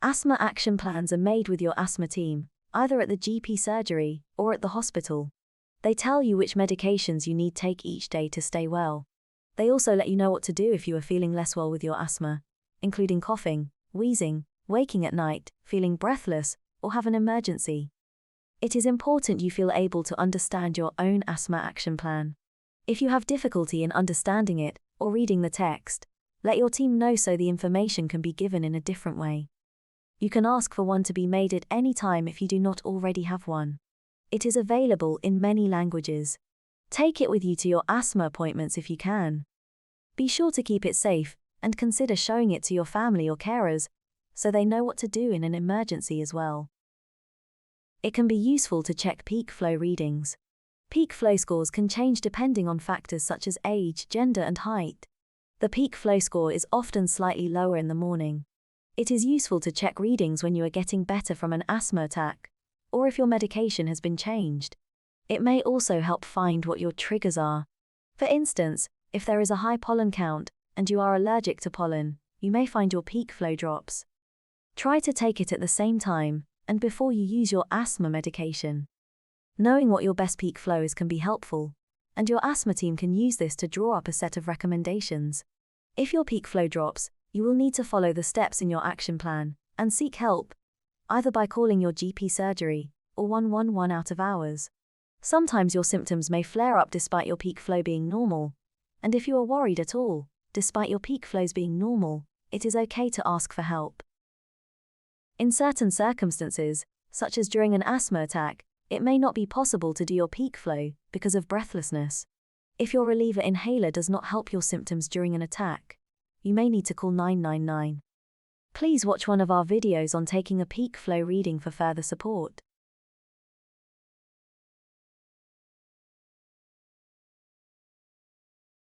Asthma action plans are made with your asthma team, either at the GP surgery or at the hospital. They tell you which medications you need to take each day to stay well. They also let you know what to do if you are feeling less well with your asthma, including coughing, wheezing, waking at night, feeling breathless, or have an emergency. It is important you feel able to understand your own asthma action plan. If you have difficulty in understanding it or reading the text, let your team know so the information can be given in a different way. You can ask for one to be made at any time if you do not already have one. It is available in many languages. Take it with you to your asthma appointments if you can. Be sure to keep it safe and consider showing it to your family or carers so they know what to do in an emergency as well. It can be useful to check peak flow readings. Peak flow scores can change depending on factors such as age, gender, and height. The peak flow score is often slightly lower in the morning. It is useful to check readings when you are getting better from an asthma attack, or if your medication has been changed. It may also help find what your triggers are. For instance, if there is a high pollen count and you are allergic to pollen, you may find your peak flow drops. Try to take it at the same time and before you use your asthma medication. Knowing what your best peak flow is can be helpful, and your asthma team can use this to draw up a set of recommendations. If your peak flow drops, you will need to follow the steps in your action plan and seek help, either by calling your GP surgery or 111 out of hours. Sometimes your symptoms may flare up despite your peak flow being normal, and if you are worried at all, despite your peak flows being normal, it is okay to ask for help. In certain circumstances, such as during an asthma attack, it may not be possible to do your peak flow because of breathlessness. If your reliever inhaler does not help your symptoms during an attack, you may need to call 999. Please watch one of our videos on taking a peak flow reading for further support.